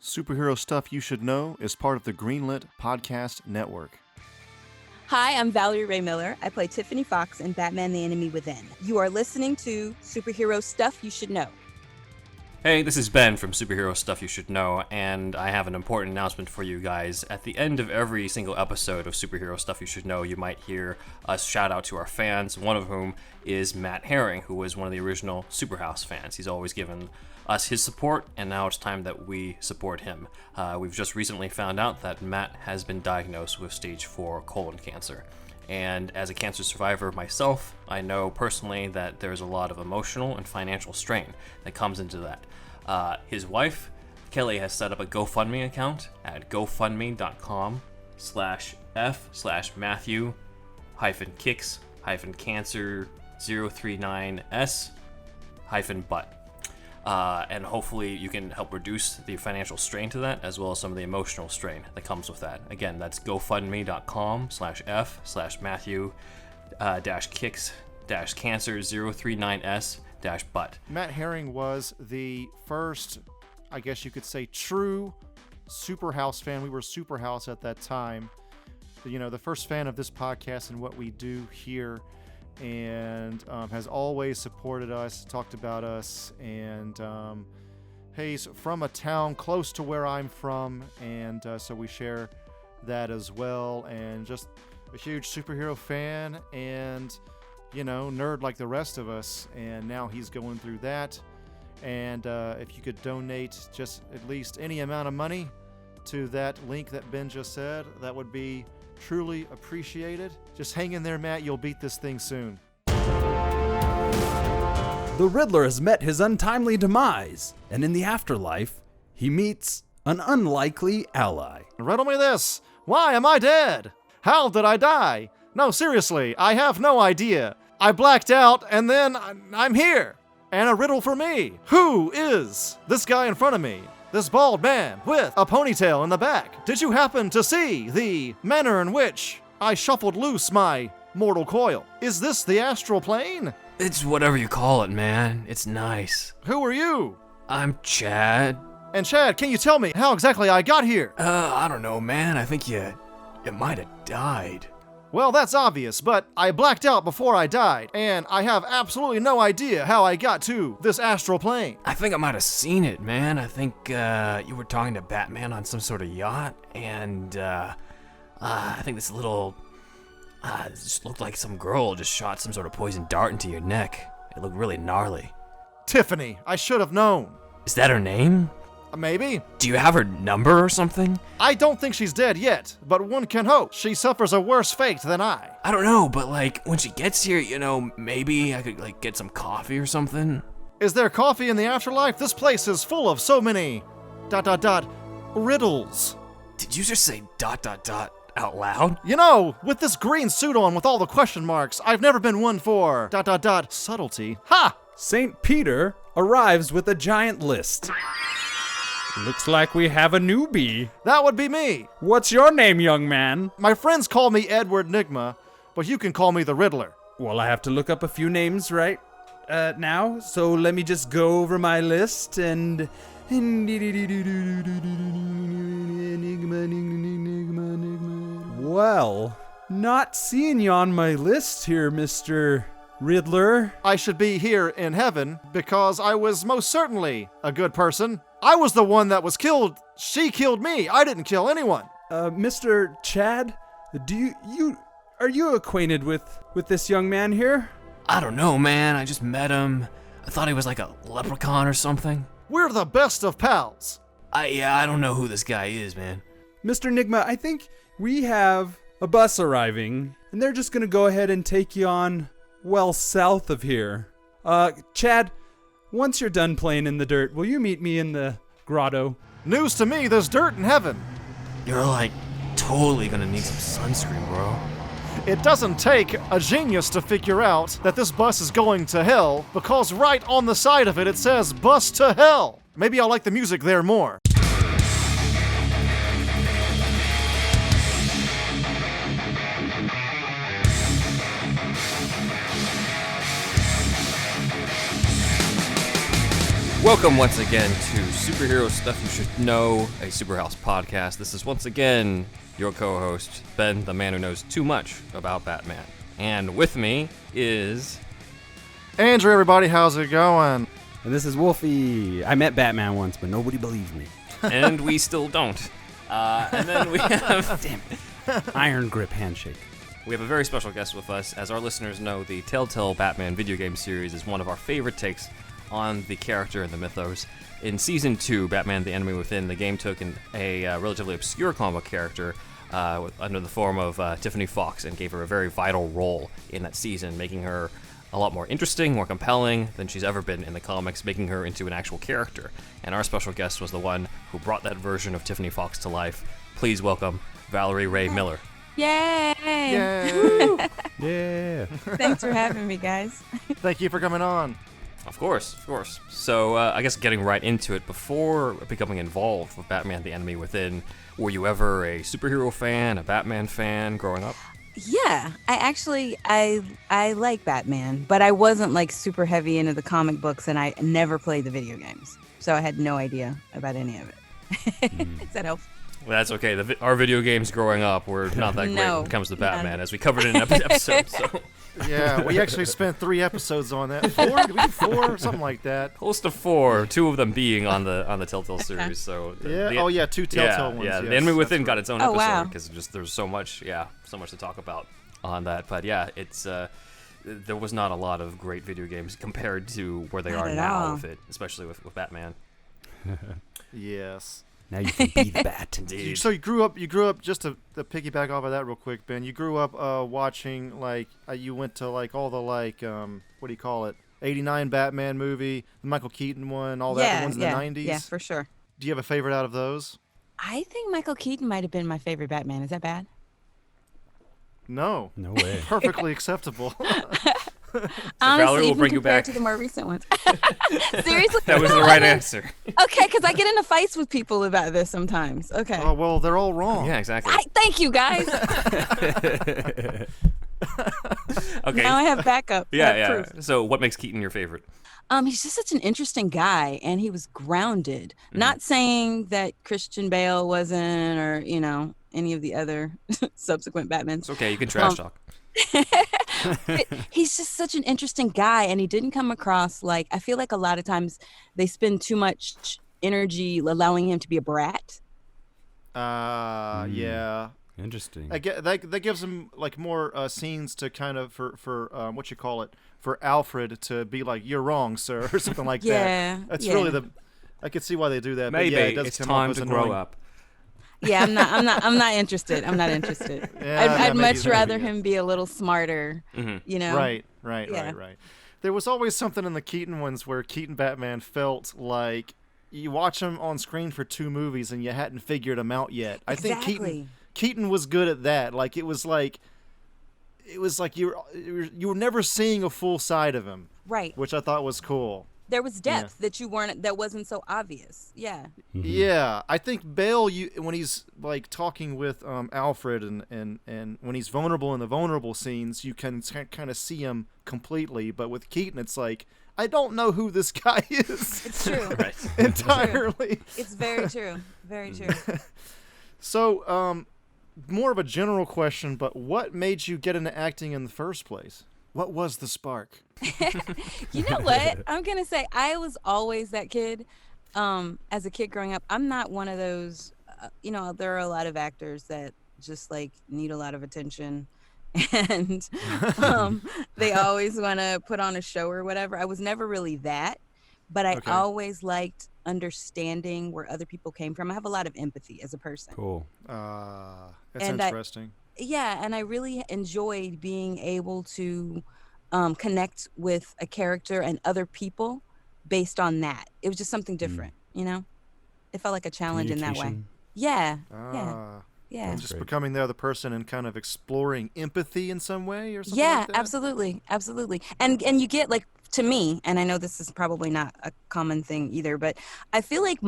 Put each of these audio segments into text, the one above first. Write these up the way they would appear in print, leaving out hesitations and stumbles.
Superhero Stuff You Should Know is part of the Greenlit Podcast Network. Hi, I'm Valarie Rae Miller. I play Tiffany Fox in Batman the Enemy Within. You are listening to Superhero Stuff You Should Know. Hey, this is Ben from Superhero Stuff You Should Know, and I have an important announcement for you guys. At the end of every single episode of Superhero Stuff You Should Know, you might hear us shout out to our fans, one of whom is Matt Herring, who was one of the original Superhouse fans. He's always given us his support, and now it's time that we support him. We've just recently found out that Matt has been diagnosed with stage 4 colon cancer. And as a cancer survivor myself, I know personally that there's a lot of emotional and financial strain that comes into that. His wife, Kelly, has set up a GoFundMe account at gofundme.com/f/Matthew-Kicks-Cancer039S-butt. And hopefully you can help reduce the financial strain to that, as well as some of the emotional strain that comes with that. Again, that's gofundme.com/f/Matthew-Kicks-Cancer039S-butt. Matt Herring was the first, I guess you could say, true Superhouse fan. We were Superhouse at that time. You know, the first fan of this podcast and what we do here, and has always supported us, talked about us, and he's from a town close to where I'm from, and so we share that as well, and just a huge superhero fan, and, you know, nerd like the rest of us, and now he's going through that, and if you could donate just at least any amount of money to that link that Ben just said, that would be truly appreciated. Just hang in there, Matt. You'll beat this thing soon. The Riddler has met his untimely demise, and in the afterlife, he meets an unlikely ally. Riddle me this. Why am I dead? How did I die? No, seriously, I have no idea. I blacked out, and then I'm here. And a riddle for me. Who is this guy in front of me? This bald man with a ponytail in the back. Did you happen to see the manner in which I shuffled loose my mortal coil? Is this the astral plane? It's whatever you call it, man. It's nice. Who are you? I'm Chad. And Chad, can you tell me how exactly I got here? I don't know, man. I think you might have died. Well, that's obvious, but I blacked out before I died, and I have absolutely no idea how I got to this astral plane. I think I might have seen it, man. I think you were talking to Batman on some sort of yacht, and I think this little... it just looked like some girl just shot some sort of poison dart into your neck. It looked really gnarly. Tiffany, I should have known. Is that her name? Maybe. Do you have her number or something? I don't think she's dead yet, but one can hope she suffers a worse fate than I. I don't know, but like, when she gets here, you know, maybe I could like get some coffee or something. Is there coffee in the afterlife? This place is full of so many... riddles. Did you just say ... out loud? You know, with this green suit on with all the question marks, I've never been one for... subtlety. Ha! St. Peter arrives with a giant list. Looks like we have a newbie. That would be me. What's your name, young man? My friends call me Edward Nigma, but you can call me the Riddler. Well, I have to look up a few names now, so let me just go over my list and... Well, not seeing you on my list here, Mr. Riddler. I should be here in heaven because I was most certainly a good person. I was the one that was killed. She killed me. I didn't kill anyone. Mr. Chad, are you acquainted with this young man here? I don't know, man. I just met him. I thought he was like a leprechaun or something. We're the best of pals. I don't know who this guy is, man. Mr. Nigma, I think we have a bus arriving, and they're just gonna go ahead and take you on well south of here. Chad, once you're done playing in the dirt, will you meet me in the grotto? News to me, there's dirt in heaven. You're like totally gonna need some sunscreen, bro. It doesn't take a genius to figure out that this bus is going to hell, because right on the side of it, it says bus to hell. Maybe I'll like the music there more. Welcome once again to Superhero Stuff You Should Know, a SuperHouse podcast. This is once again your co-host, Ben, the man who knows too much about Batman. And with me is... Andrew, everybody, how's it going? And this is Wolfie. I met Batman once, but nobody believed me. And we still don't. And then we have... Damn it. Iron grip handshake. We have a very special guest with us. As our listeners know, the TellTale Batman video game series is one of our favorite takes on the character and the mythos. In Season 2, Batman the Enemy Within, the game took a relatively obscure comic character under the form of Tiffany Fox and gave her a very vital role in that season, making her a lot more interesting, more compelling than she's ever been in the comics, making her into an actual character. And our special guest was the one who brought that version of Tiffany Fox to life. Please welcome Valarie Rae Miller. Yay! Yay! Yeah. Thanks for having me, guys. Thank you for coming on. Of course. So, I guess getting right into it, before becoming involved with Batman the Enemy Within, were you ever a superhero fan, a Batman fan growing up? Yeah, I like Batman, but I wasn't like super heavy into the comic books, and I never played the video games, so I had no idea about any of it. Does that help? Well, that's okay. Our video games growing up were not that great when it comes to Batman, as we covered in an episode. So. Yeah, we actually spent 3 episodes on that. 4? Did we do 4? Something like that. Close to 4, 2 of them being on the TellTale series. So 2 TellTale ones. Yeah, yes, The Enemy Within got its own episode wow. because there's so much to talk about on that. But yeah, it's there was not a lot of great video games compared to where they Not are at now all. with it, especially with Batman. Yes. Now you can be the Bat. Indeed. So you grew up just to piggyback off of that real quick, Ben. You grew up watching you went to all the what do you call it? 89 Batman movie, the Michael Keaton one, all that, the ones in the 90s. Yeah, for sure. Do you have a favorite out of those? I think Michael Keaton might have been my favorite Batman. Is that bad? No. No way. Perfectly acceptable. Honestly, will even bring you compared back. to the more recent ones. Seriously? That was the No, right I mean- answer. Okay, because I get into fights with people about this sometimes. Okay. Oh, well, they're all wrong. Yeah, exactly. Thank you, guys. Okay. Now I have backup. I have Yeah. proof. So, what makes Keaton your favorite? He's just such an interesting guy, and he was grounded. Mm-hmm. Not saying that Christian Bale wasn't, or any of the other subsequent Batmans. It's okay. You can trash talk. But he's just such an interesting guy, and he didn't come across I feel like a lot of times they spend too much energy allowing him to be a brat. Yeah. Interesting. I get that gives him more scenes to kind of for what you call it, for Alfred to be like, "You're wrong, sir," or something like Yeah, that. That's yeah. really I could see why they do that. Maybe but yeah, it does it's come time off as to grow annoying. up. Yeah, I'm not interested. I'm not interested. Yeah, I'd maybe much that. rather him be a little smarter. Mm-hmm. Right. Yeah. There was always something in the Keaton ones where Keaton Batman felt like you watch him on screen for 2 movies and you hadn't figured him out yet. I think Keaton was good at that. It was like you were never seeing a full side of him, Right. which I thought was cool. There was depth that wasn't so obvious. Yeah. Yeah, I think Bale, when he's talking with Alfred and when he's vulnerable in the vulnerable scenes, you can kind of see him completely. But with Keaton, it's I don't know who this guy is. It's true. Right. Entirely. It's very true. Very true. So, more of a general question, but what made you get into acting in the first place? What was the spark? You know what? I'm going to say I was always that kid. As a kid growing up, I'm not one of those, there are a lot of actors that just need a lot of attention and they always want to put on a show or whatever. I was never really that, but I always liked understanding where other people came from. I have a lot of empathy as a person. Cool. That's And interesting. And I really enjoyed being able to connect with a character and other people based on that. It was just something different, It felt like a challenge in that way. Communication. Yeah. And That's just great. becoming the other person and kind of exploring empathy in some way or something Yeah, like that? absolutely. And you get to me, and I know this is probably not a common thing either, but I feel like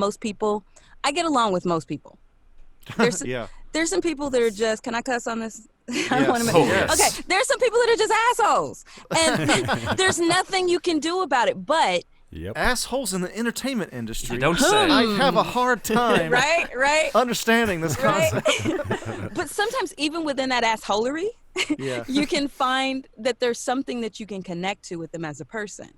I get along with most people. There's Yeah. there's some people that are just, can I cuss on this? I Yes. don't want to Oh, yes. Okay, there's some people that are just assholes, and there's nothing you can do about it. But Yep. assholes in the entertainment industry. You don't say. I have a hard time right. understanding this concept. Right. But sometimes even within that assholery, Yeah. you can find that there's something that you can connect to with them as a person.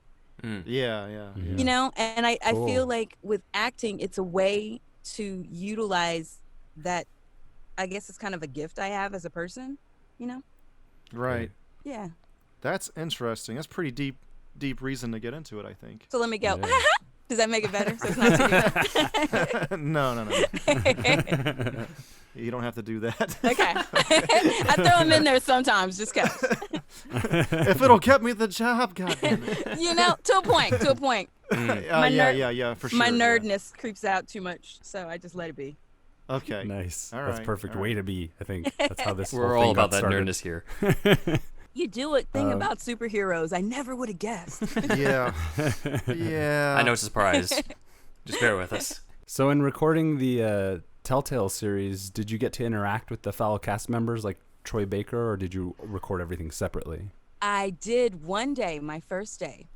Yeah. You know, and I Cool. feel like with acting, it's a way to utilize that. I guess it's kind of a gift I have as a person, you know? Right. Yeah. That's interesting. That's pretty deep reason to get into it, I think. So let me go. Yeah. Does that make it better? So it's not too deep. No. You don't have to do that. Okay. I throw them in there sometimes, just cause. If it'll get me the job, goddammit. You know, to a point. My Yeah, for sure. My yeah. nerdness creeps out too much, so I just let it be. Okay. Nice. All That's right, perfect all way right. to be. I think that's how this. We're whole all thing about got that started. nerdness here. You do a thing about superheroes. I never would have guessed. Yeah. Yeah. I know it's a surprise. Just bear with us. So in recording the TellTale series, did you get to interact with the fellow cast members like Troy Baker, or did you record everything separately? I did one day, my first day.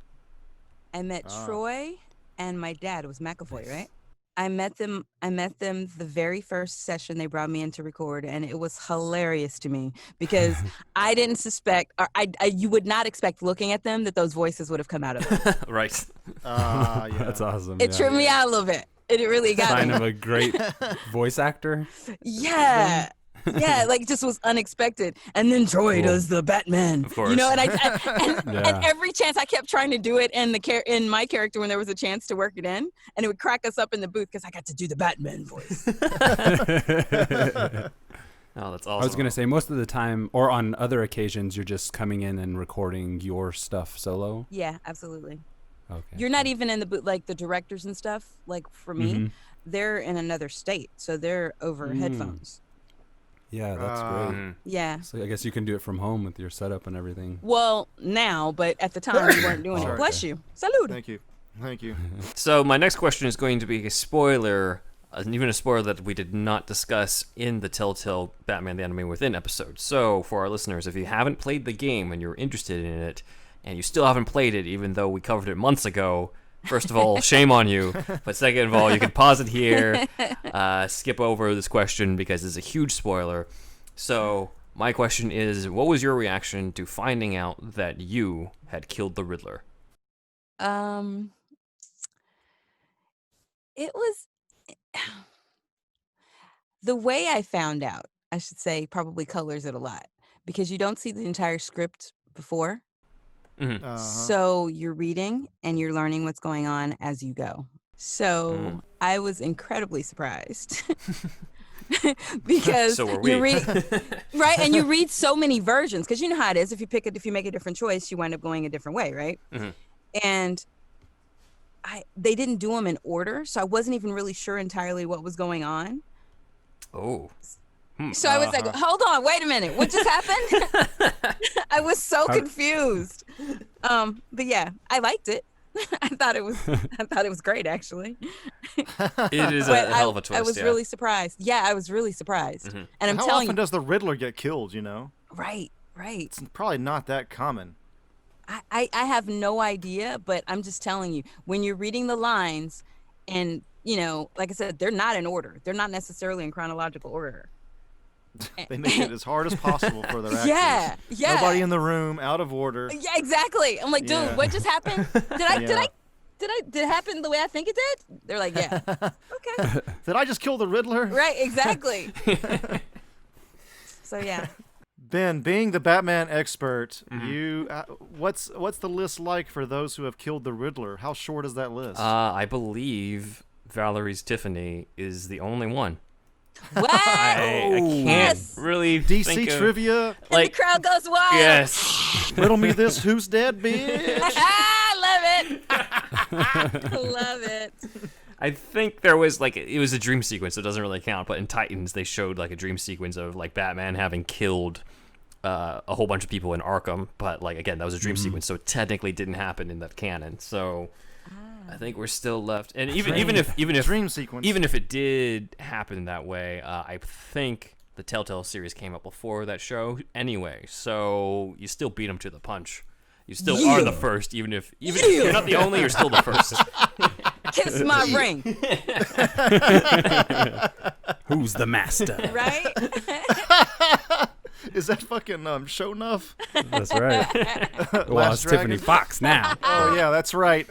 I met Troy and my dad. It was McAvoy, right? I met them the very first session they brought me in to record, and it was hilarious to me because I didn't suspect, or you would not expect looking at them that those voices would have come out of them. Right. Yeah. That's awesome. It tripped me out a little bit. It really got Sign me. of a great voice actor. Yeah. Yeah, like just was unexpected. And then Troy does the Batman. Of course. You know, and Yeah. and every chance I kept trying to do it in my character when there was a chance to work it in, and it would crack us up in the booth because I got to do the Batman voice. Oh, that's awesome. I was going to say most of the time, or on other occasions, you're just coming in and recording your stuff solo. Yeah, absolutely. Okay. You're not even in the booth, like the directors and stuff, like for me, they're in another state. So they're over headphones. Yeah, that's great. Yeah. So I guess you can do it from home with your setup and everything. Well, now, but at the time we weren't doing Sorry. it. Bless you. Salud. Thank you. So my next question is going to be a spoiler, even a spoiler that we did not discuss in the TellTale Batman the Anime Within episode. So for our listeners, if you haven't played the game and you're interested in it, and you still haven't played it even though we covered it months ago, first of all, shame on you. But second of all, you can pause it here, skip over this question because it's a huge spoiler. So my question is, what was your reaction to finding out that you had killed the Riddler? It was the way I found out, I should say, probably colors it a lot because you don't see the entire script before. So you're reading and you're learning what's going on as you go. So I was incredibly surprised because So were we. you read right, and you read so many versions because you know how it is. If you make a different choice, you wind up going a different way, right? And they didn't do them in order, so I wasn't even really sure entirely what was going on. Oh. So I was like, hold on, wait a minute. What just happened? I was so confused. But yeah, I liked it. I thought it was great, actually. It is But a hell of a twist. I was really surprised. Yeah, I was really surprised. And I'm How telling often you, does the Riddler get killed, you know? right. It's probably not that common. I have no idea, but I'm just telling you, when you're reading the lines and, you know, like I said, they're not in order. They're not necessarily in chronological order. They make it as hard as possible for their actors. Yeah. Nobody in the room, out of order. Yeah, exactly. I'm like, dude, Yeah. what just happened? Did it happen the way I think it did? They're like, yeah. Okay. Did I just kill the Riddler? Right, exactly. So yeah. Ben, being the Batman expert, you what's the list like for those who have killed the Riddler? How short is that list? I believe Valerie's Tiffany is the only one. What? I can't Yes. really DC think of, trivia. And the crowd goes wild. Yes. Riddle me this, who's dead, bitch? I love it. Love it. I think there was it was a dream sequence, so it doesn't really count. But in Titans, they showed a dream sequence of Batman having killed a whole bunch of people in Arkham. But again, that was a dream sequence, so it technically didn't happen in that canon. So I think we're still left. And even if Dream sequence. even if it did happen that way, I think the TellTale series came up before that show anyway. So you still beat them to the punch. You still are the first, even if you're not the only, you're still the first. Kiss my ring. Who's the master? Right? Is that fucking Show Enough? That's right. Well, Last it's Tiffany Dragon? Fox now. Oh yeah, that's right.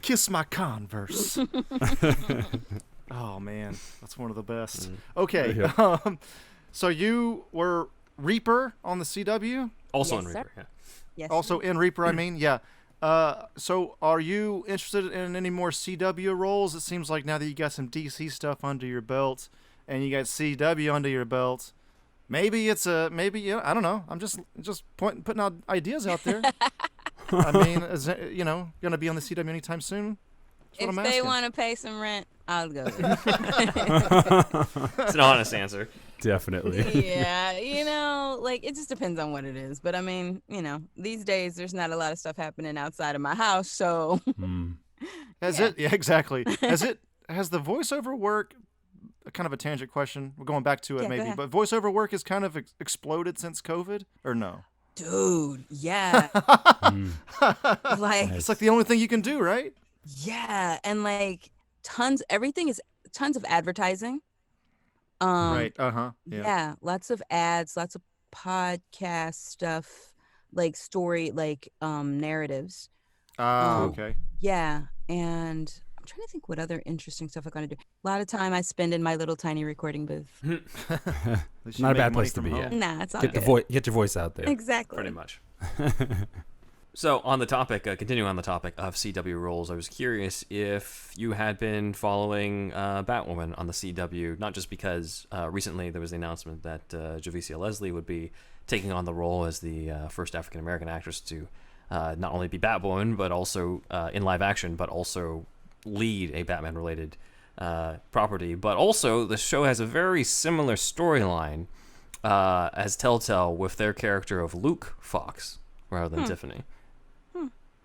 Kiss my Converse. Oh man, that's one of the best. Okay, Yeah. So you were Reaper on the CW? Also Yes, in sir. Reaper, yeah. Yes. Also in Reaper, I mean, yeah. So are you interested in any more CW roles? It seems like now that you got some DC stuff under your belt and you got CW under your belt, maybe it's yeah, I don't know. I'm just putting out ideas out there. I mean, is it, going to be on the CW anytime soon? That's what If I'm they asking. want to pay some rent, I'll go. It's an honest answer. Definitely. Yeah, like it just depends on what it is. But I mean, these days there's not a lot of stuff happening outside of my house, so Has it? Yeah, exactly. Has the voiceover work? Kind of a tangent question. We're going back to it Yeah, go maybe, ahead. but voiceover work has kind of exploded since COVID, or no? dude, yeah. Like It's like the only thing you can do, right? yeah, and like tons of advertising. Right. Yeah. Yeah, lots of ads, lots of podcast stuff, like story, like narratives. Okay. Yeah, and I'm trying to think what other interesting stuff I'm gonna do. A lot of time I spend in my little tiny recording booth. At least you Not a make bad money place to from be, home. Nah, it's all Get good. get your voice out there. Exactly. Pretty much. So on the topic, continuing on the topic of CW roles, I was curious if you had been following Batwoman on the CW, not just because recently there was the announcement that Javicia Leslie would be taking on the role as the first African-American actress to not only be Batwoman, but also in live action, but also lead a Batman-related property. But also, the show has a very similar storyline as TellTale with their character of Luke Fox rather than Tiffany.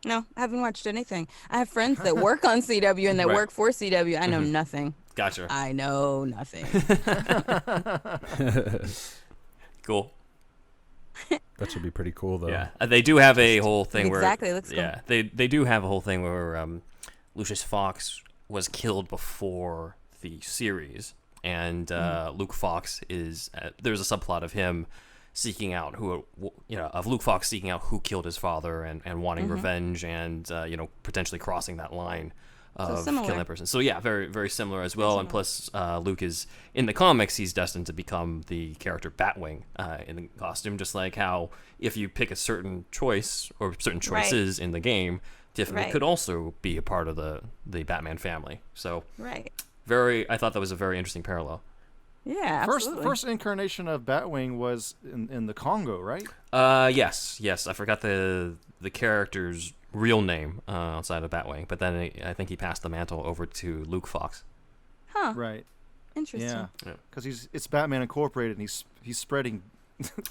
No, I haven't watched anything. I have friends that work on CW and that Right. work for CW. I know nothing. Gotcha. I know nothing. Cool. That should be pretty cool, though. Yeah, they do have a whole thing Exactly, where looks cool. yeah, they do have a whole thing where Lucius Fox was killed before the series, and Luke Fox is there's a subplot of him seeking out of Luke Fox seeking out who killed his father and wanting revenge and potentially crossing that line of similar. killing that person. So yeah, very very similar as well. And plus, Luke is in the comics. He's destined to become the character Batwing in the costume, just like how if you pick a certain choice or certain choices in the game, Tiffany Right. could also be a part of the Batman family. So Right. I thought that was a very interesting parallel. Yeah, absolutely. First incarnation of Batwing was in the Congo, right? Yes. I forgot the character's real name outside of Batwing, but then I think he passed the mantle over to Luke Fox. Huh. Right. Interesting. Yeah. Because it's Batman Incorporated, and he's spreading,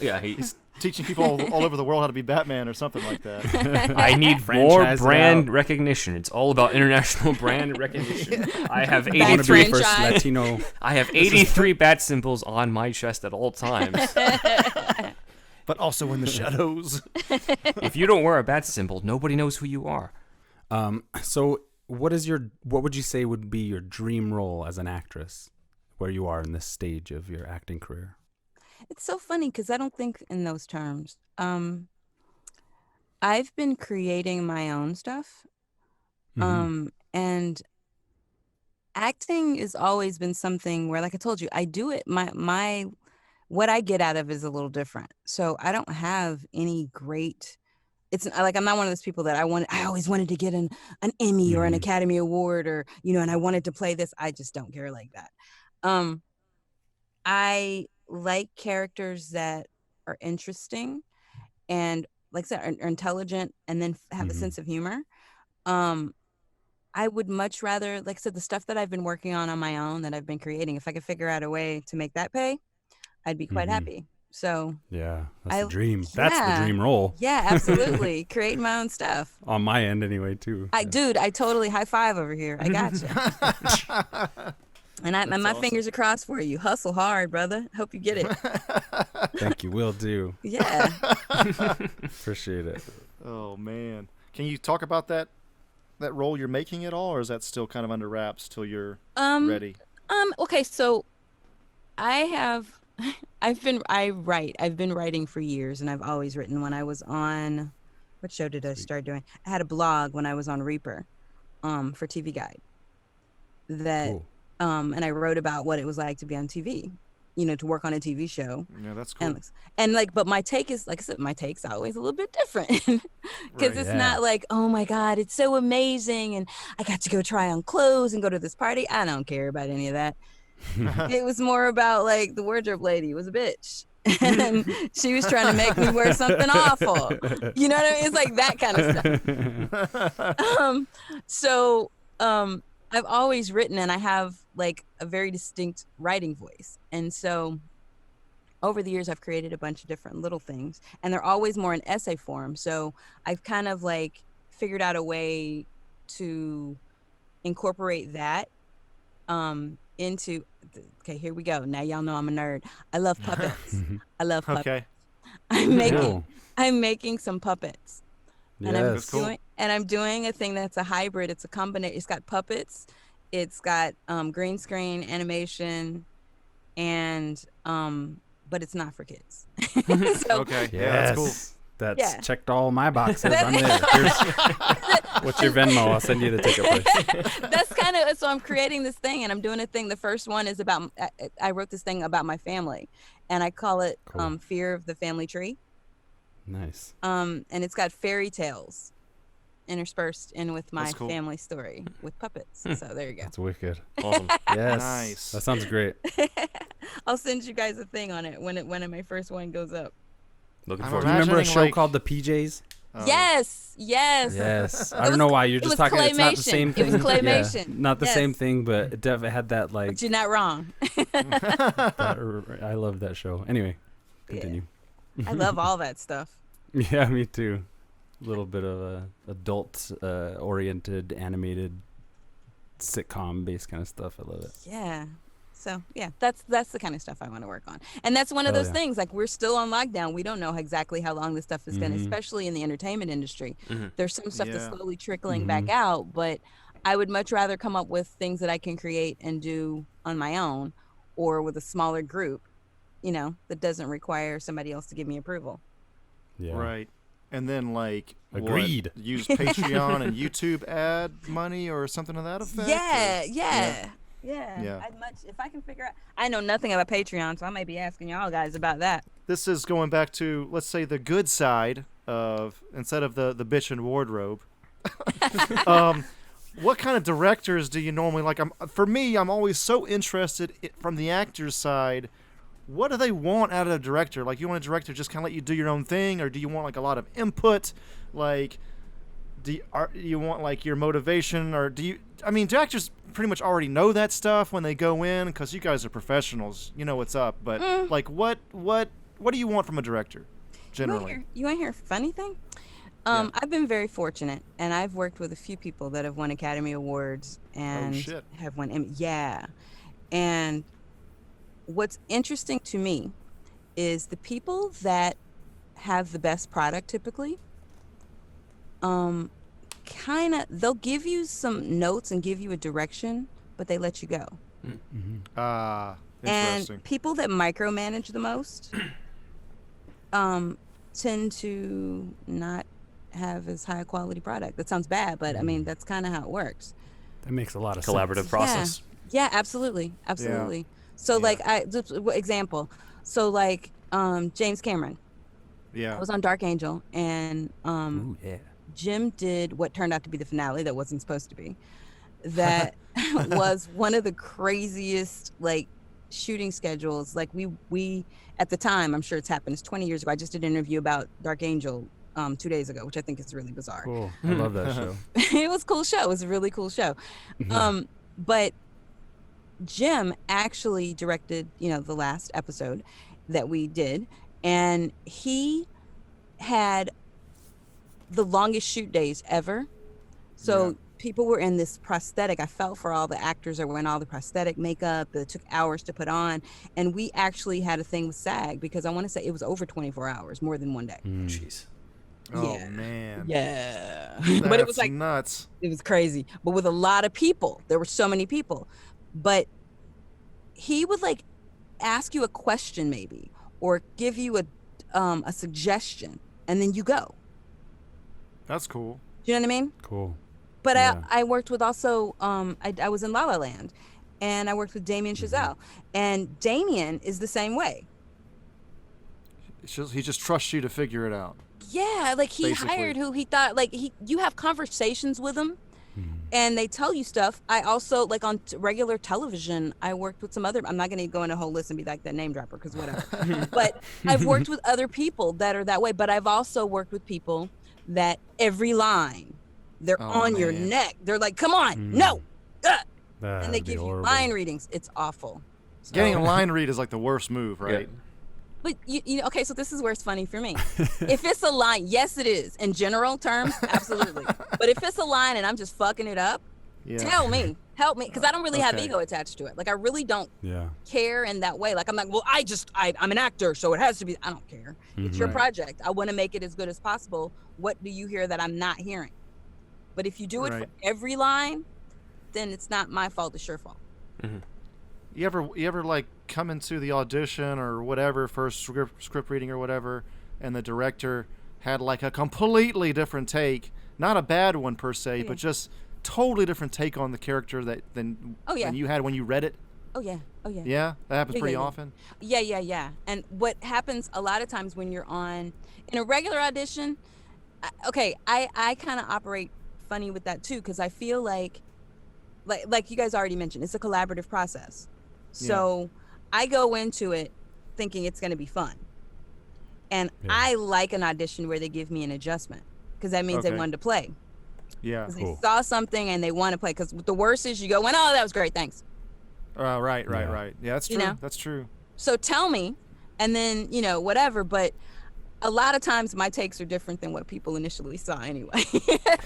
Yeah, he's. teaching people all over the world how to be Batman or something like that. I need more Franchise it brand out. recognition. It's all about international brand recognition. I have Bat I want to be the 83. first franchise. Latino. I have 83 bat symbols on my chest at all times. But also in the shadows. If you don't wear a bat symbol, nobody knows who you are. So what would you say would be your dream role as an actress, where you are in this stage of your acting career? It's so funny because I don't think in those terms. I've been creating my own stuff. And acting has always been something where, like I told you, I do it. My what I get out of is a little different. So I don't have any great. It's like I'm not one of those people that I always wanted to get an Emmy or an Academy Award or and I wanted to play this. I just don't care like that. I like characters that are interesting and, like I said, are intelligent and then have a sense of humor. I would much rather, like I said, the stuff that I've been working on my own, that I've been creating, if I could figure out a way to make that pay, I'd be quite happy. So Yeah, that's I- the dream. That's the yeah. dream role. yeah, absolutely. Creating my own stuff. On my end, anyway, too. Dude, I totally high five over here. I got you. And my awesome. fingers are crossed for you. Hustle hard, brother. Hope you get it. Thank you. Will do. Yeah. Appreciate it. Oh man, can you talk about that role you're making at all, or is that still kind of under wraps till you're ready? Okay, so I've been writing for years, and I've always written. When I was on, what show did I start doing? I had a blog when I was on Reaper, for TV Guide. Cool. And I wrote about what it was like to be on TV, to work on a TV show. Yeah, that's cool. And but my take is, like I said, my take's always a little bit different, because it's not like, oh my God, it's so amazing, and I got to go try on clothes and go to this party. I don't care about any of that. It was more about, like, the wardrobe lady was a bitch. And she was trying to make me wear something awful. You know what I mean? It's like that kind of stuff. I've always written, and I have, like, a very distinct writing voice. And so over the years, I've created a bunch of different little things, and they're always more in essay form. So I've kind of, like, figured out a way to incorporate that into, okay, here we go. Now y'all know I'm a nerd. I love puppets. I love puppets. Okay. I'm making some puppets. And Yes. I'm doing a thing that's a hybrid. It's a combination. It's got puppets, it's got green screen animation, and but it's not for kids. So, Okay. Yeah, Yes. that's cool. That's checked all my boxes. I'm there. What's your Venmo? I'll send you the ticket price. That's kind of, so I'm creating this thing, and I'm doing a thing. The first one is about, I wrote this thing about my family, and I call it Cool. Fear of the Family Tree. Nice. And it's got fairy tales interspersed in with my That's cool. family story with puppets. So there you go. That's wicked. Awesome. Yes. Nice. That sounds great. I'll send you guys a thing on it when my first one goes up. Looking I'm forward Do to you it. remember a imagining, show like- called The PJs? Yes. Yes. I It don't know was- why. You're it just was talking. It's not the claymation. same It thing. was Yeah, claymation. not the Yes. same thing, but it definitely had that, like. But you're not wrong. I love that show. Anyway, continue. I love all that stuff. Yeah, me too. A little bit of a adult-oriented, animated, sitcom-based kind of stuff. I love it. Yeah. So yeah, that's the kind of stuff I want to work on. And that's one of Hell those yeah. things, like, we're still on lockdown. We don't know exactly how long this stuff is going to, Mhm. especially in the entertainment industry. Mhm. There's some stuff Yeah. that's slowly trickling back out, but I would much rather come up with things that I can create and do on my own, or with a smaller group, that doesn't require somebody else to give me approval. Yeah. Right. And then, like, what, Agreed. use Patreon and YouTube ad money or something to that effect? Yeah. Yeah. I'd if I can figure out. I know nothing about Patreon, so I may be asking y'all guys about that. This is going back to, let's say, the good side of, instead of the bitch in wardrobe. What kind of directors do you normally like? For me, I'm always so interested from the actor's side. What do they want out of a director? Like, you want a director just kind of let you do your own thing, or do you want, like, a lot of input? Like, do you want, like, your motivation, or do actors pretty much already know that stuff when they go in, because you guys are professionals, you know what's up, but like, what do you want from a director generally? You want to hear a funny thing? I've been very fortunate, and I've worked with a few people that have won Academy Awards and shit. have won Emmy. Yeah. And what's interesting to me is the people that have the best product typically, they'll give you some notes and give you a direction, but they let you go. Interesting. And people that micromanage the most tend to not have as high a quality product. That sounds bad, but I mean, that's kind of how it works. That makes a lot of Collaborative sense. process. Yeah, absolutely. So like, example. So like, James Cameron. Yeah. I was on Dark Angel, and Ooh, yeah. Jim did what turned out to be the finale that wasn't supposed to be. That was one of the craziest, like, shooting schedules. Like, we at the time, I'm sure it's happened, it's 20 years ago. I just did an interview about Dark Angel 2 days ago, which I think is really bizarre. Cool. I love that show. It was a cool show. It was a really cool show. But Jim actually directed, the last episode that we did, and he had the longest shoot days ever. So people were in this prosthetic. I felt for all the actors that were in all the prosthetic makeup that took hours to put on. And we actually had a thing with SAG because I want to say it was over 24 hours, more than one day. Jeez. Oh Yeah. man. Yeah. That's But it was like nuts. it was crazy. But with a lot of people, there were so many people. But he would like ask you a question maybe or give you a suggestion and then you go. That's cool. Do you know what I mean? Cool. But Yeah. I worked with also, I was in La La Land and I worked with Damien Chazelle. And Damien is the same way. He just trusts you to figure it out. Yeah, like he Basically. hired who he thought, like you have conversations with him and they tell you stuff. I also, like on regular television, I worked with some other, I'm not going to go in a whole list and be like that name dropper because whatever. But I've worked with other people that are that way. But I've also worked with people that every line, they're on your man. neck. They're like, come on, no. And they That'd be give you horrible. line readings. It's awful. So- Getting a line read is like the worst move, right? But you know, okay, so this is where it's funny for me. If it's a line, yes, it is. In general terms, absolutely. But if it's a line and I'm just fucking it up, Yeah. tell me, help me, because I don't really have Okay. ego attached to it. Like I really don't Yeah. care in that way. Like I'm like, well, I'm an actor, so it has to be. I don't care. It's your Right. project. I want to make it as good as possible. What do you hear that I'm not hearing? But if you do it for Right. every line, then it's not my fault. It's your fault. You ever like come into the audition or whatever for script reading or whatever, and the director had like a completely different take, not a bad one per se, Yeah. but just totally different take on the character than Oh, yeah. you had when you read it. Oh yeah. Oh yeah. Yeah, that happens Yeah, pretty yeah, yeah. often. Yeah. And what happens a lot of times when you're in a regular audition, I kind of operate funny with that too, because I feel like you guys already mentioned, it's a collaborative process. So I go into it thinking it's going to be fun. And I like an audition where they give me an adjustment because that means they Okay. wanted to play. Yeah. 'Cause Cool. they saw something and they want to play. Because the worst is you go, well, oh, that was great, thanks. Right. Yeah. Yeah, that's You true. know? That's true. So tell me, and then, whatever. But a lot of times my takes are different than what people initially saw anyway.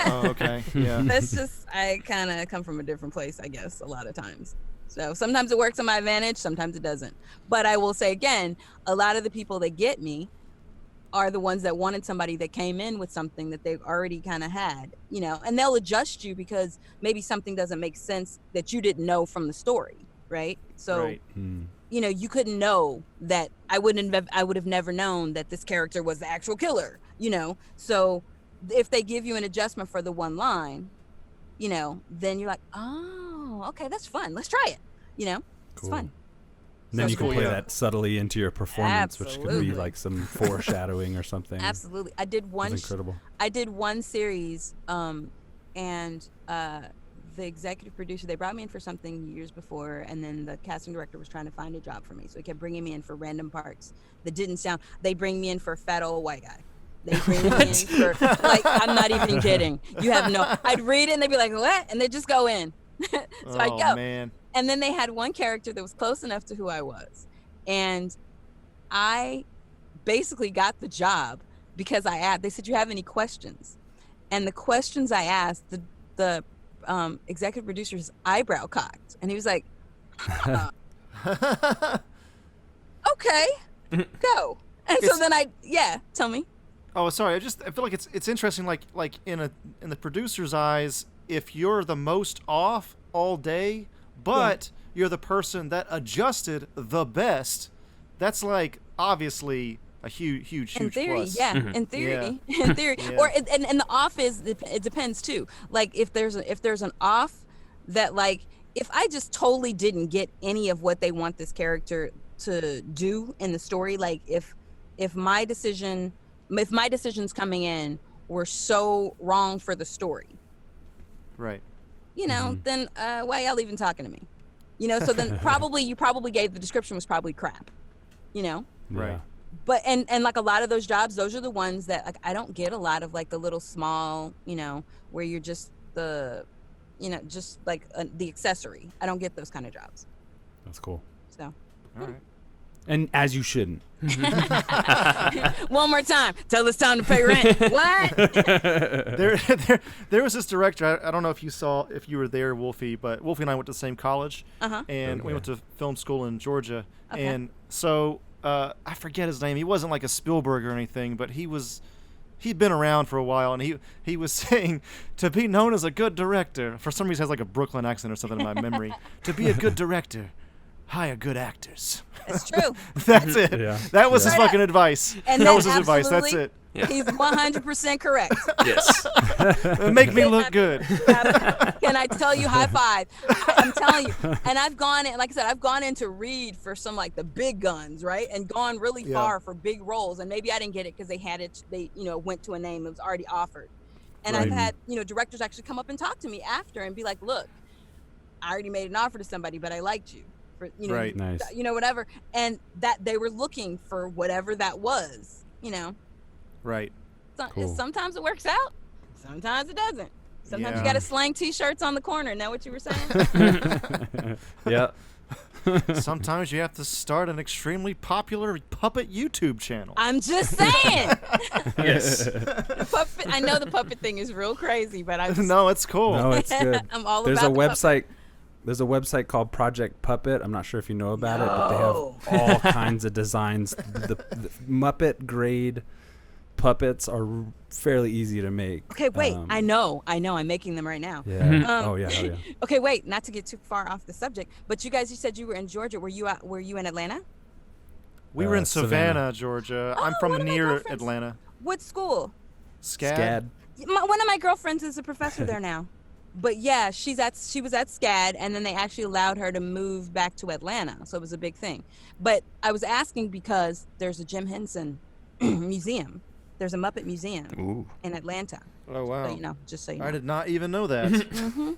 Oh, okay. Yeah. That's just, I kind of come from a different place, I guess, a lot of times. So sometimes it works to my advantage, sometimes it doesn't. But I will say again, a lot of the people that get me are the ones that wanted somebody that came in with something that they've already kind of had, and they'll adjust you because maybe something doesn't make sense that you didn't know from the story, right? So, Right. you couldn't know that I would have never known that this character was the actual killer, So if they give you an adjustment for the one line, then you're like, oh, okay, that's fun. Let's try it. It's Cool. fun. And then Sounds you can cool, play yeah. that subtly into your performance, which could be Absolutely. like some foreshadowing or something. Absolutely. I did one. That's incredible. I did one series, and the executive producer, they brought me in for something years before, and then the casting director was trying to find a job for me, so he kept bringing me in for random parts that didn't sound. They bring me in for a fat old white guy. They bring me in for I'm not even kidding. You have no. I'd read it and they'd be like, "What?" and they'd just go in. So I'd go. Man. And then they had one character that was close enough to who I was. And I basically got the job because I asked. They said, "You have any questions?" And the questions I asked, the executive producer's eyebrow cocked. And he was like, okay, go. And so then tell me. Oh, sorry. I feel like it's interesting. Like in the producer's eyes, if you're the most off all day, but you're the person that adjusted the best, that's like obviously a huge In theory, plus. yeah. In theory, in theory, Yeah. or and the off is it depends too. Like if there's an off that like if I just totally didn't get any of what they want this character to do in the story, like if my decisions coming in were so wrong for the story, Right. then why y'all even talking to me? So then you probably gave the description was probably crap, Right. Yeah. But and like a lot of those jobs, those are the ones that like I don't get a lot of, like the little small, where you're just the, just like the accessory. I don't get those kind of jobs. That's cool. So All right. And as you shouldn't. One more time. Tell us time to pay rent. What? There was this director. I don't know if you were there, Wolfie, but Wolfie and I went to the same college, and we went to film school in Georgia. Okay. And so I forget his name. He wasn't like a Spielberg or anything, but he'd been around for a while, and he was saying to be known as a good director. For some reason, he has like a Brooklyn accent or something in my memory. To be a good director, hire good actors. That's true. That's it. Yeah. That was his Straight fucking up. advice. And that was his advice. That's absolutely- it. Yeah. He's 100% correct. Yes. Make me look good. Can I tell you, high five? I'm telling you. And I've gone in, like I said, I've gone in to read for some like the big guns, right? And gone really Yeah. far for big roles. And maybe I didn't get it because they went to a name that was already offered. And I've had, directors actually come up and talk to me after and be like, look, I already made an offer to somebody, but I liked you. For, Right. Nice. Whatever. And that they were looking for whatever that was, Right. Cool. Sometimes it works out. Sometimes it doesn't. Sometimes Yeah. you got to slang t-shirts on the corner. Isn't that what you were saying? Yeah. Sometimes you have to start an extremely popular puppet YouTube channel. I'm just saying. Yes. I know the puppet thing is real crazy, but I just, No, it's cool. No, it's good. I'm all There's a about the puppet. website. There's a website called Project Puppet. I'm not sure if you know about it, but they No. have all kinds of designs. The Muppet grade puppets are fairly easy to make. Okay, wait. I know. I'm making them right now. Yeah. Um, Oh yeah. Oh yeah. Okay, wait. Not to get too far off the subject, but you said you were in Georgia. Were you in Atlanta? We were in Savannah. Savannah, Georgia. Oh, I'm one from of my near girlfriends- Atlanta. What school? SCAD. One of my girlfriends is a professor there now. But yeah, she was at SCAD, and then they actually allowed her to move back to Atlanta, so it was a big thing. But I was asking because there's a Jim Henson museum. There's a Muppet museum Ooh. in Atlanta. Oh, wow. So just so you know. I did not even know that.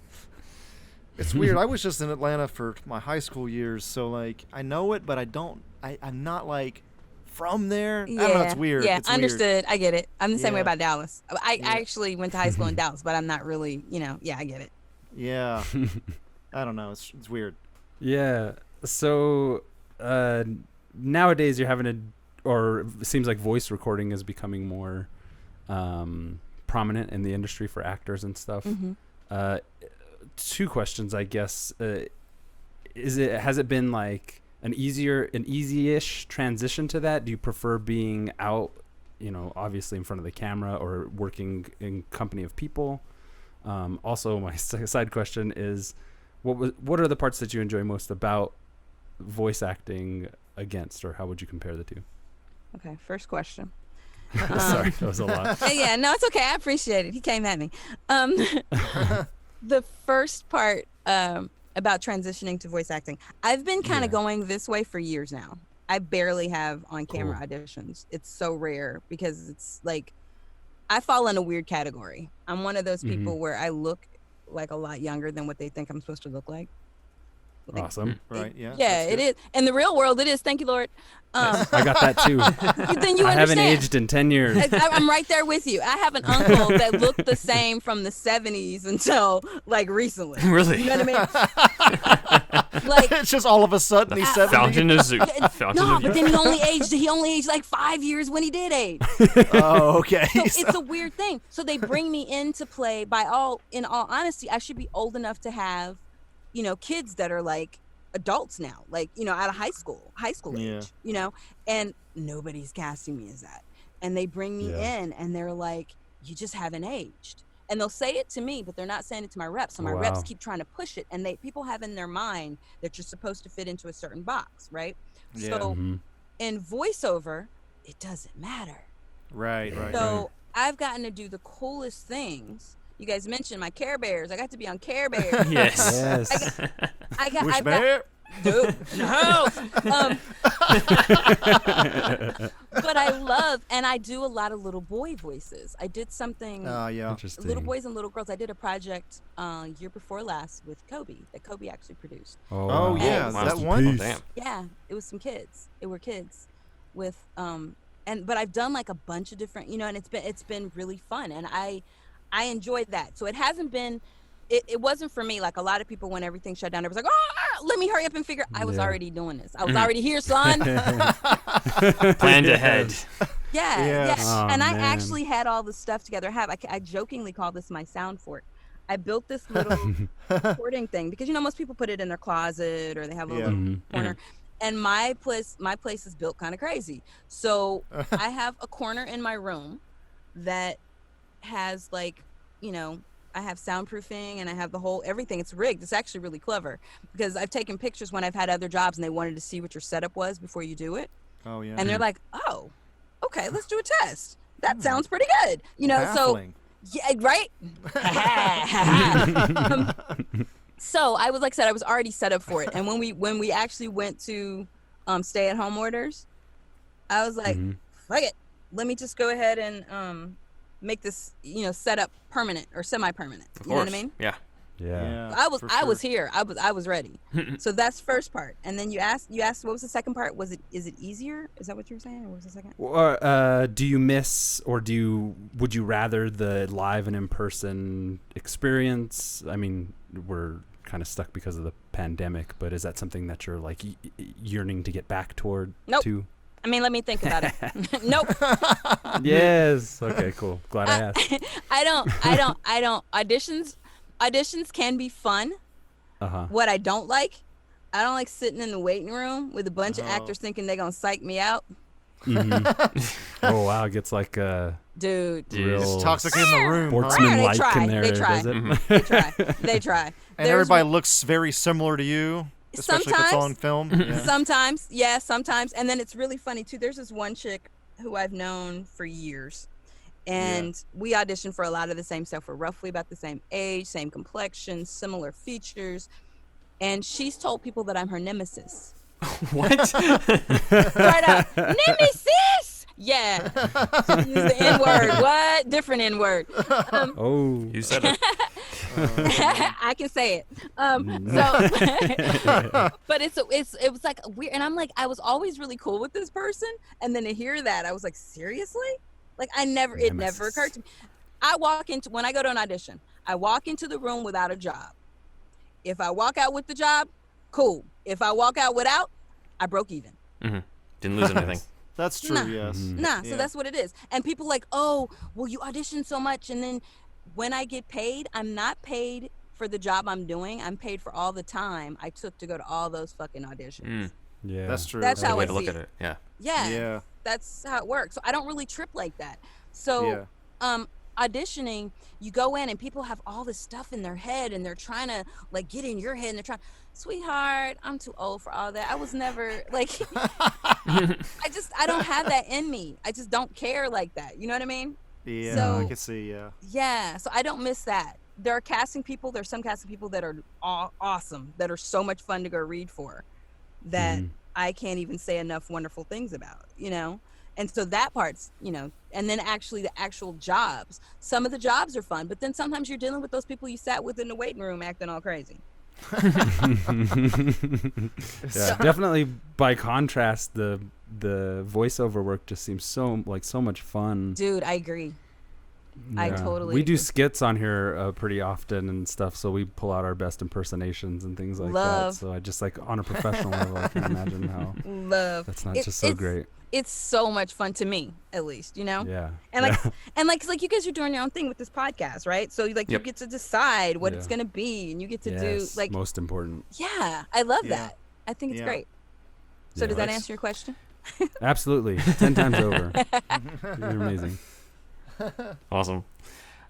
It's weird. I was just in Atlanta for my high school years, so like I know it, but I'm not like from there. I don't know. It's weird. Yeah, It's weird. understood. I get it. I'm the same way Yeah. about Dallas. I Yeah. actually went to high school in Dallas, but I'm not really, yeah, I get it. Yeah. I don't know. It's weird. Yeah. So nowadays you're having or it seems like voice recording is becoming more prominent in the industry for actors and stuff. Two questions, I guess. Has it been like an easy-ish transition to that? Do you prefer being out, obviously in front of the camera, or working in company of people? Also, my side question is, what are the parts that you enjoy most about voice acting against, or how would you compare the two? Okay, first question. Sorry, that was a lot. Yeah, no, it's okay. I appreciate it. He came at me. The first part about transitioning to voice acting, I've been kind of going this way for years now. I barely have on-camera auditions. It's so rare because it's like I fall in a weird category. I'm one of those people where I look like a lot younger than what they think I'm supposed to look like. Awesome. Right. Yeah. Yeah, that's it good. is. In the real world, it is. Thank you, Lord. I got that too. Then you I haven't understand. aged in 10 years. I'm right there with you. I have an uncle that looked the same from the 70s until like recently. Really? You know what I mean? Like, It's just all of a sudden he's 70. Fountain of Zoo. Fountain no, of but then he only aged like 5 years when he did age. Oh, okay. So it's a weird thing. So they bring me in to play in all honesty, I should be old enough to have, kids that are like adults now, like, out of high school Yeah. age, and nobody's casting me as that. And they bring me in and they're like, you just haven't aged. And they'll say it to me, but they're not saying it to my reps. So my reps keep trying to push it. And people have in their mind that you're supposed to fit into a certain box, right? Yeah. So in voiceover, it doesn't matter. Right. So I've gotten to do the coolest things. You guys mentioned my Care Bears. I got to be on Care Bears. Yes. Yes. I've got dude, no. But I love, and I do a lot of little boy voices. I did something, Yeah. Interesting. little boys and little girls. I did a project year before last with Kobe that Kobe actually produced. Oh, wow. yeah. Wow. That one. Oh, damn. Yeah, it was some kids. It were kids with but I've done like a bunch of different, and it's been really fun, and I enjoyed that. So it hasn't been it wasn't for me. Like a lot of people, when everything shut down, it was like, oh, let me hurry up and figure. I was already doing this. I was already here, son. Planned ahead. Yeah. Oh, And I man. actually had all the stuff together. I jokingly call this my sound fort. I built this little recording thing because most people put it in their closet or they have a little corner. And my place is built kind of crazy. So I have a corner in my room that has like, I have soundproofing and I have the whole everything. It's rigged. It's actually really clever because I've taken pictures when I've had other jobs and they wanted to see what your setup was before you do it. Oh yeah. And they're like, oh, okay, let's do a test. That sounds pretty good. Baffling. So yeah, right. So I was, like I said, I was already set up for it. And when we actually went to stay at home orders, I was like, fuck it. Let me just go ahead and make this, setup permanent or semi-permanent. You know what I mean? Yeah. Yeah. I was sure. here. I was ready. So that's first part. And then you asked what was the second part? Is it easier? Is that what you were saying? Or what was the second? Or do you miss or would you rather the live and in-person experience? I mean, we're kind of stuck because of the pandemic, but is that something that you're like yearning to get back toward? Nope. To? I mean, let me think about it. Nope. Yes. Okay, cool. Glad I asked. I don't. Auditions can be fun. What I don't like sitting in the waiting room with a bunch of actors thinking they're going to psych me out. Oh, wow. It gets like Dude. real It's toxic in the room. Huh? sportsman-like in there, They try. does it? They try. And everybody looks very similar to you, especially if it's on film. Yeah. Sometimes. And then it's really funny, too. There's this one chick who I've known for years. And we auditioned for a lot of the same stuff. We're roughly about the same age, same complexion, similar features. And she's told people that I'm her nemesis. What? Straight up. Nemesis! Yeah. She used the N-word. What? Different N-word. You said it. I can say it. But it was like weird. And I'm like, I was always really cool with this person. And then to hear that, I was like, seriously? Like it never occurred to me. When I go to an audition, I walk into the room without a job. If I walk out with the job, cool. If I walk out without, I broke even. Didn't lose anything. That's true, yes. So that's what it is. And people like, oh, well, you audition so much. And then when I get paid, I'm not paid for the job I'm doing. I'm paid for all the time I took to go to all those fucking auditions. Yeah. That's true. That's how way I to see look it. at it. Yeah. Yeah. That's how it works. So I don't really trip like that. So auditioning, you go in and people have all this stuff in their head and they're trying to like get in your head and they're trying, sweetheart, I'm too old for all that. I was never like, I don't have that in me. I just don't care like that. You know what I mean? Yeah, So- I can see, yeah. Yeah. So I don't miss that. There's some casting people that are awesome, that are so much fun to go read for that I can't even say enough wonderful things about, And so that part's, and then actually the actual jobs. Some of the jobs are fun, but then sometimes you're dealing with those people you sat with in the waiting room acting all crazy. Yeah, definitely. By contrast, the voiceover work just seems so much fun. Dude, I agree. I totally We do agree. skits on here pretty often and stuff, so we pull out our best impersonations and things like Love. that. So I just like on a professional level, I can imagine how Love. that's not just so great. It's so much fun to me, at least, Yeah. And like you guys are doing your own thing with this podcast, right? So you get to decide what it's gonna be, and you get to do like most important. Yeah, I love Yeah. that. I think it's Yeah. great. So Yeah. does that Nice. answer your question? Absolutely, 10 times over. You're amazing. Awesome.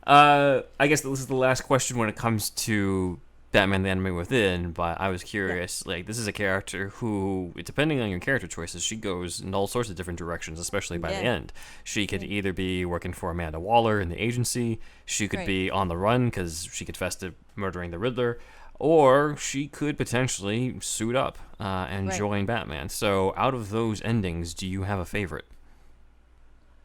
I guess this is the last question when it comes to Batman the Animated Within, but I was curious, like, this is a character who, depending on your character choices, she goes in all sorts of different directions, especially by the end. She could either be working for Amanda Waller in the agency, she could be on the run because she confessed to murdering the Riddler, or she could potentially suit up and join Batman. So out of those endings, do you have a favorite?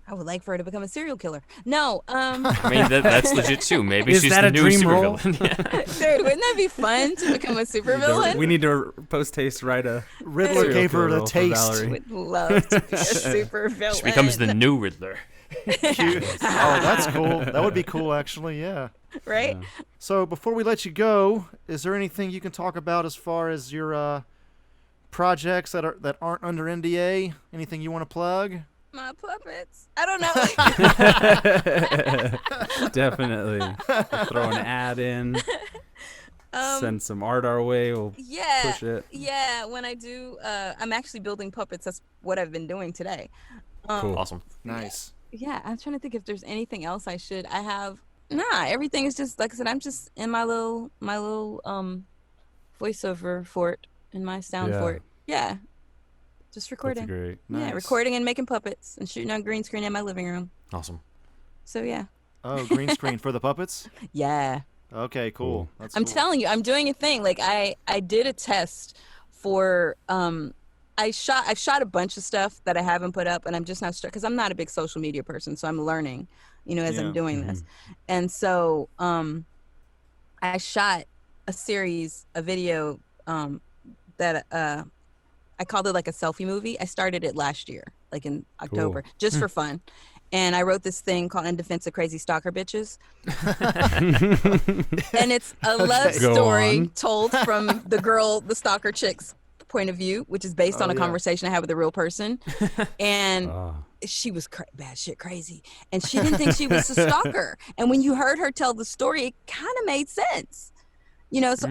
I would like for her to become a serial killer. No, I mean, that's legit too. Maybe Is she's that the a new dream role? supervillain. dude, wouldn't that be fun to become a supervillain? We need to post-haste write a Riddler serial gave her killer the role for taste. Valarie. Would love to be a supervillain. She becomes the new Riddler. Cute. Oh, that's cool. That would be cool, actually. Yeah. Right? Yeah. So before we let you go, is there anything you can talk about as far as your projects that aren't under NDA? Anything you want to plug? My puppets. I don't know. Definitely. We'll throw an ad in. Send some art our way. We'll push it. Yeah, when I do, I'm actually building puppets. That's what I've been doing today. Cool. Awesome. Nice. Yeah, I'm trying to think if there's anything else I should. I have everything is just like I said. I'm just in my little voiceover fort in my sound fort. Yeah, just recording. That's great. Yeah, Nice. recording and making puppets and shooting on green screen in my living room. Awesome. So yeah. Oh, green screen for the puppets? Yeah. Okay, cool. That's I'm cool. telling you, I'm doing a thing. Like I did a test for I've shot a bunch of stuff that I haven't put up, and I'm just not because I'm not a big social media person, so I'm learning, as I'm doing this. And so I shot a video that I called it like a selfie movie. I started it last year, like in October, just for fun. And I wrote this thing called In Defense of Crazy Stalker Bitches. And it's a love story told from the stalker chick's point of view, which is based on a conversation I had with a real person. And she was batshit crazy. And she didn't think she was a stalker. And when you heard her tell the story, it kind of made sense. So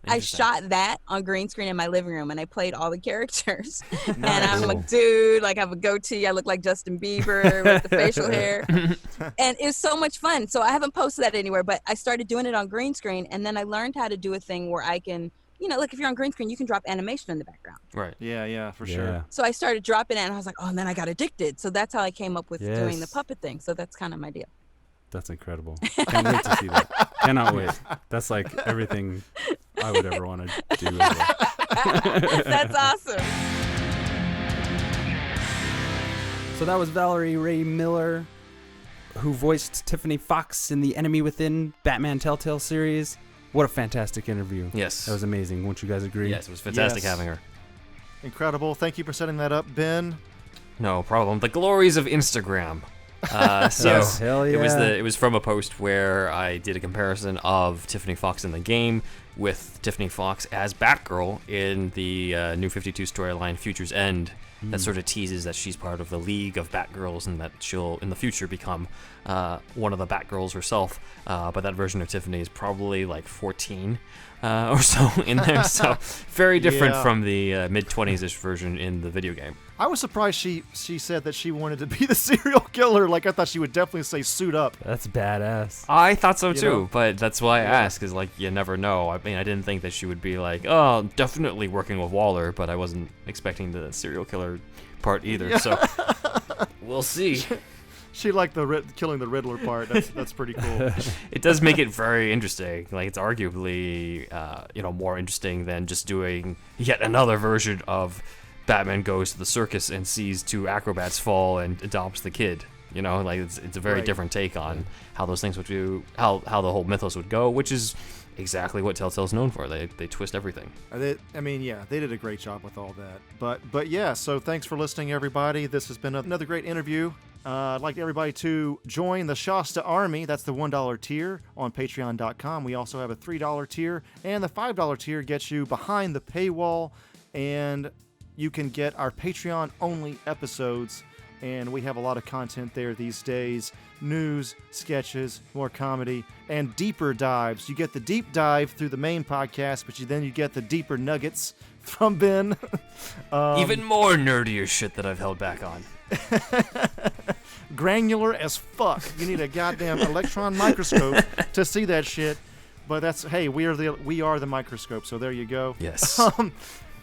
I shot that on green screen in my living room, and I played all the characters. Nice. And I'm a dude, like I have a goatee. I look like Justin Bieber with the facial hair. And it's so much fun. So I haven't posted that anywhere, but I started doing it on green screen, and then I learned how to do a thing where I can, like if you're on green screen, you can drop animation in the background. Right. Yeah, for sure. So I started dropping it, and I was like, oh, and then I got addicted. So that's how I came up with doing the puppet thing. So that's kind of my deal. That's incredible. Can't wait to see that. Cannot wait. That's like everything I would ever want to do. That's awesome. So that was Valarie Rae Miller, who voiced Tiffany Fox in the Enemy Within Batman TellTale series. What a fantastic interview. Yes. That was amazing. Won't you guys agree? Yes, it was fantastic Yes. having her. Incredible. Thank you for setting that up, Ben. No problem. The glories of Instagram. Yes, hell yeah. It was from a post where I did a comparison of Tiffany Fox in the game with Tiffany Fox as Batgirl in the New 52 storyline Future's End. That sort of teases that she's part of the League of Batgirls and that she'll in the future become one of the Batgirls herself. But that version of Tiffany is probably like 14 or so in there. So very different from the mid-20s-ish version in the video game. I was surprised she said that she wanted to be the serial killer. Like, I thought she would definitely say suit up. That's badass. I thought so too, know? but that's why I asked, because like you never know. I mean, I didn't think that she would be like, oh, definitely working with Waller, but I wasn't expecting the serial killer part either. So we'll see. She liked the killing the Riddler part. That's pretty cool. It does make it very interesting. Like it's arguably, more interesting than just doing yet another version of Batman goes to the circus and sees two acrobats fall and adopts the kid. Like it's a very different take on how those things would do, how the whole mythos would go, which is exactly what TellTale's known for. They twist everything. They did a great job with all that. But yeah, so thanks for listening, everybody. This has been another great interview. I'd like everybody to join the Shasta Army. That's the $1 tier on Patreon.com. We also have a $3 tier, and the $5 tier gets you behind the paywall, and you can get our Patreon-only episodes, and we have a lot of content there these days. News, sketches, more comedy, and deeper dives. You get the deep dive through the main podcast, but then you get the deeper nuggets from Ben. Even more nerdier shit that I've held back on. Granular as fuck. You need a goddamn electron microscope to see that shit. But we are the microscope, so there you go. Yes.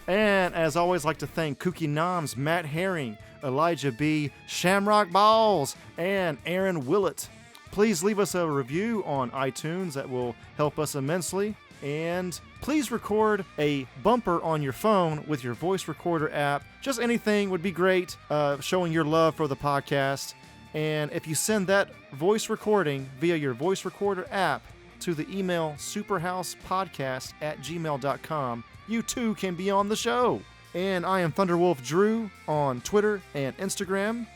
And as always, like to thank Kooky Noms, Matt Herring, Elijah B, Shamrock Balls, and Aaron Willett. Please leave us a review on iTunes. That will help us immensely. And please record a bumper on your phone with your voice recorder app. Just anything would be great, showing your love for the podcast. And if you send that voice recording via your voice recorder app to the email superhousepodcast@gmail.com, you too can be on the show. And I am Thunderwolf Drew on Twitter and Instagram.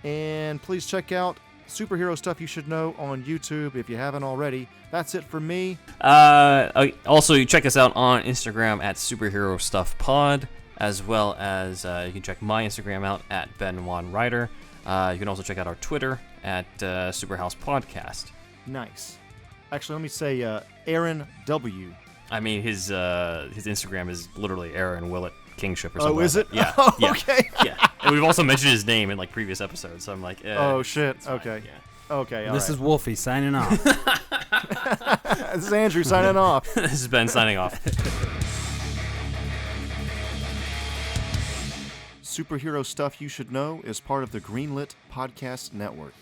And please check out Superhero Stuff You Should Know on YouTube if you haven't already. That's it for me. Also, you check us out on Instagram at Superhero Stuff Pod, as well as you can check my Instagram out at Ben Juan Ryder. You can also check out our Twitter at SuperHousePodcast. Nice. Actually, let me say Aaron W. I mean, his Instagram is literally Aaron Willett Kingship or something. Oh, is like it? that. Yeah. Oh, yeah. okay. Yeah. And we've also mentioned his name in like previous episodes, so I'm like, oh shit. it's fine. Okay. Yeah. Okay. This is Wolfie signing off. This is Andrew signing off. This is Ben signing off. Superhero Stuff You Should Know is part of the Greenlit Podcast Network.